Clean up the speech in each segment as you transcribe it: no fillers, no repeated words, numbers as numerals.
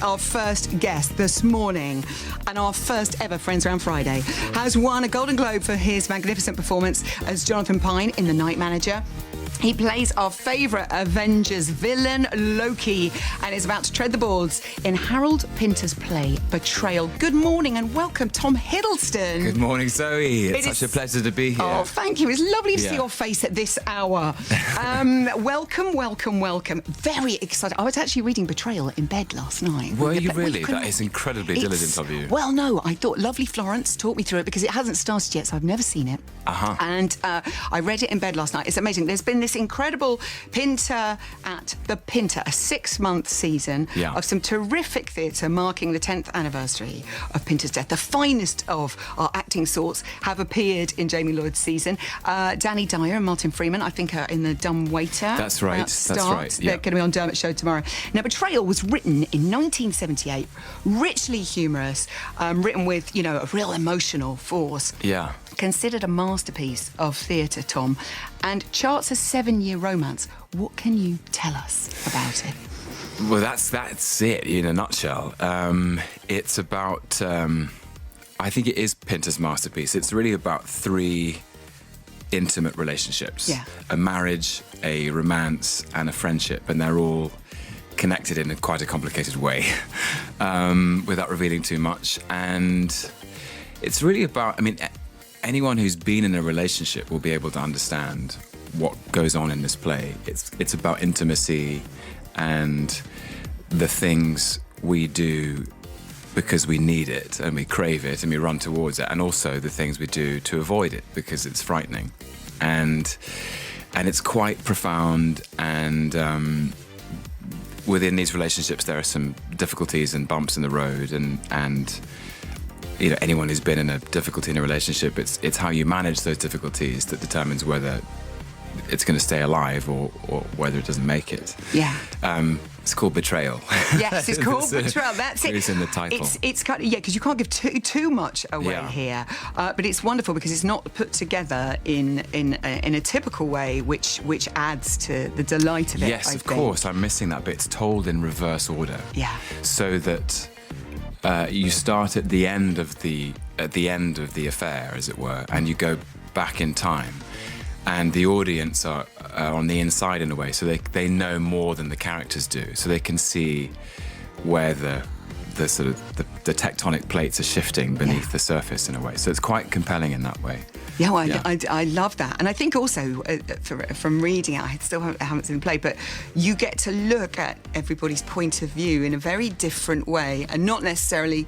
Our first guest this morning and our first ever Friends Round Friday has won a Golden Globe for his magnificent performance as Jonathan Pine in The Night Manager. He plays our favourite Avengers villain, Loki, and is about to tread the boards in Harold Pinter's play, Betrayal. Good morning and welcome, Tom Hiddleston. Good morning, Zoe. It's such a pleasure to be here. Oh, thank you. It's lovely to see your face at this hour. Welcome. Very excited. I was actually reading Betrayal in bed last night. Were you really? That is incredibly diligent of you. Well, no, I thought lovely Florence taught me through it because it hasn't started yet, so I've never seen it. And I read it in bed last night. It's amazing. There's been this incredible Pinter at the Pinter, a 6-month season of some terrific theatre marking the 10th anniversary of Pinter's death. The finest of our acting sorts have appeared in Jamie Lloyd's season. Danny Dyer and Martin Freeman, I think, are in The Dumb Waiter. That's right. That's right. They're going to be on Dermot's show tomorrow. Now, Betrayal was written in 1978, richly humorous, written with, a real emotional force. Yeah. Considered a masterpiece of theatre, Tom, and charts a 7-year romance. What can you tell us about it? Well, that's it in a nutshell. It's about, I think it is Pinter's masterpiece. It's really about 3 intimate relationships. Yeah. A marriage, a romance, and a friendship, and they're all connected in quite a complicated way, without revealing too much. And it's really about, anyone who's been in a relationship will be able to understand what goes on in this play. It's about intimacy and the things we do because we need it and we crave it and we run towards it, and also the things we do to avoid it because it's frightening. And it's quite profound, and within these relationships there are some difficulties and bumps in the road, and anyone who's been in a difficulty in a relationship, it's how you manage those difficulties that determines whether it's going to stay alive or whether it doesn't make it. Yeah. It's called Betrayal. Yes, it's called Betrayal. That's it. It's in the title. It's kind of, because you can't give too much away here. But it's wonderful because it's not put together in a typical way, which adds to the delight of it. Yes, of course. I'm missing that bit. It's told in reverse order. Yeah. So that you start at the end of the affair, as it were, and you go back in time, and the audience are on the inside in a way, so they know more than the characters do, so they can see where the sort of the tectonic plates are shifting beneath the surface in a way. So it's quite compelling in that way. Yeah, well, I love that. And I think also, from reading it, I still haven't seen the play, but you get to look at everybody's point of view in a very different way, and not necessarily,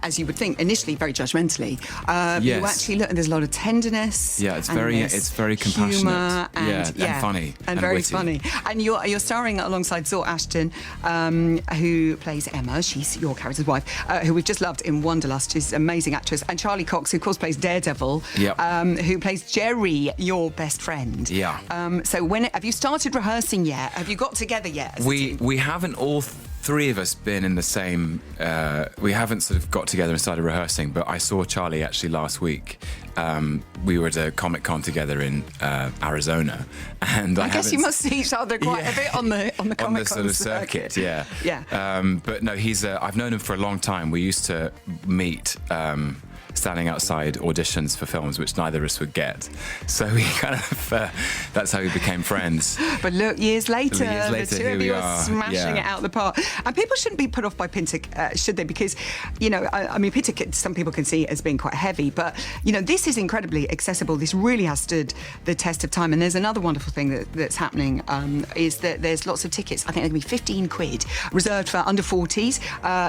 as you would think initially, very judgmentally. Yes. You actually look, and there's a lot of tenderness. Yeah, it's very compassionate. And funny. And very witty. funny. And you're starring alongside Zor Ashton, who plays Emma. She's your character's wife, who we've just loved in Wanderlust. She's an amazing actress. And Charlie Cox, who of course plays Daredevil, who plays Jerry, your best friend. Yeah. So have you started rehearsing yet? Have you got together yet? We haven't all 3 of us been in the same. We haven't sort of got together and started rehearsing, but I saw Charlie actually last week. We were at a Comic-Con together in Arizona, and I guess you must see each other quite a bit on the Comic-Con on the sort of circuit. Yeah. But no, I've known him for a long time. We used to meet. Standing outside auditions for films, which neither of us would get. So we kind of, that's how we became friends. But look, years later the 2 of you are smashing it out the park. And people shouldn't be put off by Pinter, should they? Because, Pinter, some people can see it as being quite heavy, but, this is incredibly accessible. This really has stood the test of time. And there's another wonderful thing that's happening, is that there's lots of tickets. I think they're going to be 15 quid, reserved for under 40s,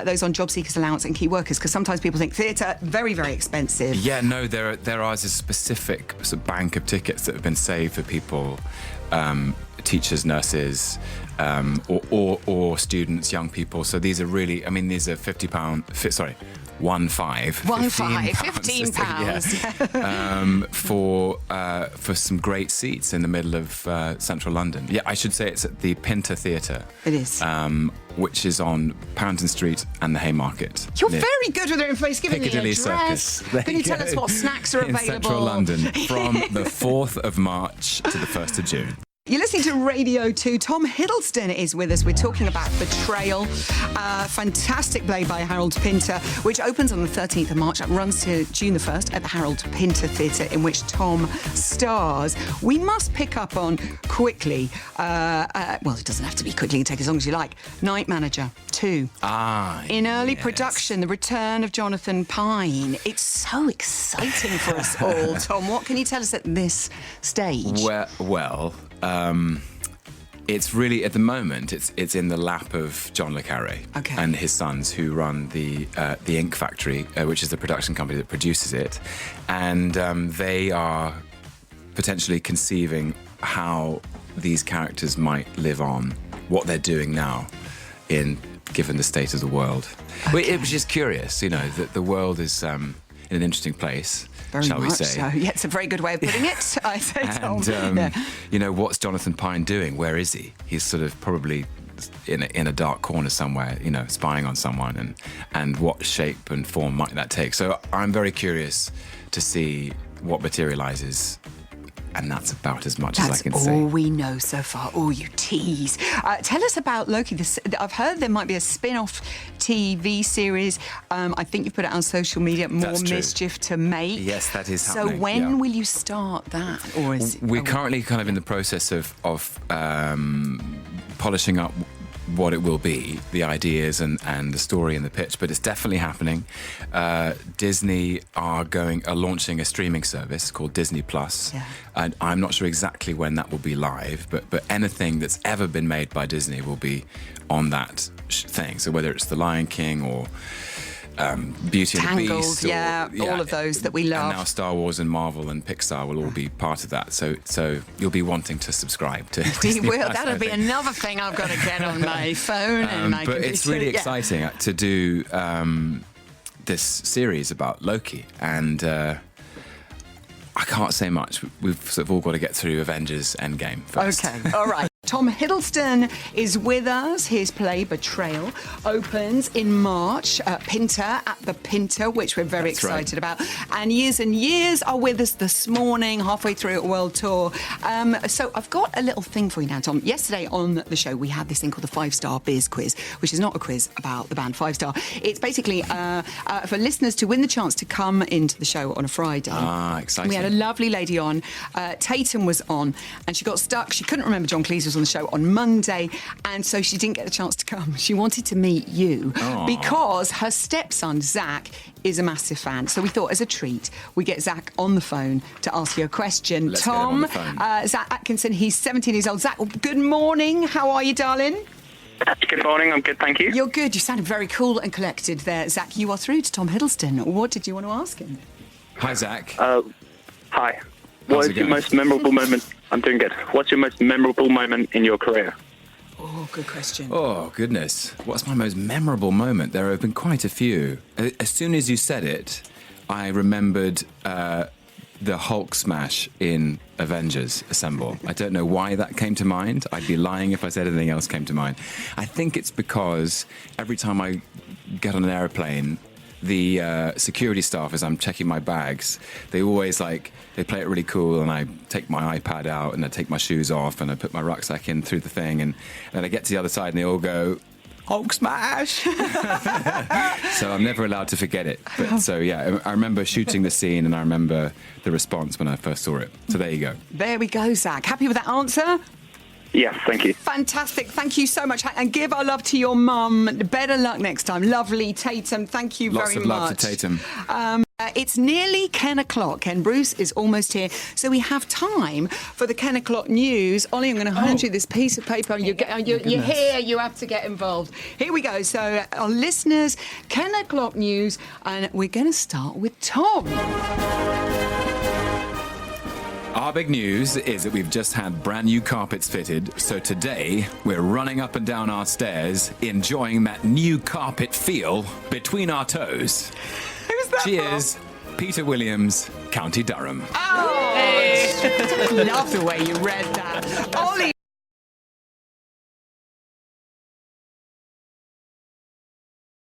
those on job seekers allowance and key workers, because sometimes people think theatre, very, very expensive. Yeah, no, there is a specific sort of bank of tickets that have been saved for people, teachers, nurses, or students, young people. So these are really, these are £15. £15 for some great seats in the middle of central London. Yeah, I should say it's at the Pinter Theatre. It is. Which is on Poundton Street and the Haymarket. You're very good with your information, giving me the address. Can you tell us what snacks are available? In central London from the 4th of March to the 1st of June. You're listening to Radio 2. Tom Hiddleston is with us. We're talking about Betrayal, fantastic play by Harold Pinter, which opens on the 13th of March and runs to June the 1st at the Harold Pinter Theatre, in which Tom stars. We must pick up on quickly, well, it doesn't have to be quickly, you can take as long as you like, Night Manager 2. In early production, the return of Jonathan Pine. It's so exciting for us all. Tom, what can you tell us at this stage? It's really, at the moment, it's in the lap of John le Carré and his sons, who run the Ink Factory, which is the production company that produces it, and they are potentially conceiving how these characters might live on, what they're doing now, given the state of the world. It was just curious, you know, that the world is in an interesting place. Shall we say? So. Yeah, it's a very good way of putting it, I say, Tom. And, you know, what's Jonathan Pine doing? Where is he? He's sort of probably in a dark corner somewhere, you know, spying on someone, and what shape and form might that take? So I'm very curious to see what materialises. And that's about as much as I can say. That's all we know so far. Oh, you tease. Tell us about Loki. I've heard there might be a spin-off TV series. I think you've put it on social media. More mischief to make. Yes, that is happening. So when will you start that? Or is We're currently kind of in the process of polishing up what it will be, the ideas and the story and the pitch, but it's definitely happening. Disney are launching a streaming service called Disney Plus, and I'm not sure exactly when that will be live, but anything that's ever been made by Disney will be on that thing. So whether it's The Lion King or Beauty and the Beast, all of those that we love. And now Star Wars and Marvel and Pixar will all be part of that. So you'll be wanting to subscribe to Disney Plus, that'll be another thing I've got to get on my phone. But it's really exciting to do this series about Loki, and I can't say much. We've sort of all got to get through Avengers Endgame first. Okay, all right. Tom Hiddleston is with us. His play Betrayal opens in March at Pinter, at the Pinter, which we're very excited about. And Years are with us this morning, halfway through a world tour. So I've got a little thing for you now, Tom. Yesterday on the show, we had this thing called the 5-Star Biz Quiz, which is not a quiz about the band 5-Star. It's basically for listeners to win the chance to come into the show on a Friday. Exciting. We had a lovely lady on. Tatum was on, and she got stuck. She couldn't remember John Cleese's on the show on Monday, and so she didn't get the chance to come. She wanted to meet you because her stepson Zach is a massive fan. So we thought, as a treat, we get Zach on the phone to ask you a question. Let's Tom, get him on the phone. Zach Atkinson, he's 17 years old. Zach, good morning. How are you, darling? Good morning. I'm good, thank you. You're good. You sounded very cool and collected there, Zach. You are through to Tom Hiddleston. What did you want to ask him? Hi, Zach. Hi. What is your most memorable moment? I'm doing good. What's your most memorable moment in your career? Oh, good question. Oh, goodness. What's my most memorable moment? There have been quite a few. As soon as you said it, I remembered the Hulk smash in Avengers Assemble. I don't know why that came to mind. I'd be lying if I said anything else came to mind. I think it's because every time I get on an airplane, the security staff, as I'm checking my bags, they always they play it really cool, and I take my iPad out and I take my shoes off and I put my rucksack in through the thing, and then I get to the other side and they all go, Hulk smash! So I'm never allowed to forget it. But so yeah, I remember shooting the scene, and I remember the response when I first saw it. So there you go. There we go, Zach. Happy with that answer? Yes, thank you. Fantastic. Thank you so much. And give our love to your mum. Better luck next time. Lovely, Tatum. Thank you very much. Lots of love to Tatum. It's nearly Ken o'clock. Ken Bruce is almost here. So we have time for the Ken o'clock news. Ollie, I'm going to hand you this piece of paper. You're here. You have to get involved. Here we go. So our listeners, Ken o'clock news. And we're going to start with Tom. Our big news is that we've just had brand new carpets fitted, so today we're running up and down our stairs, enjoying that new carpet feel between our toes. Who's that? Cheers, Peter Williams, County Durham. Oh, I love the way you read that. Ollie.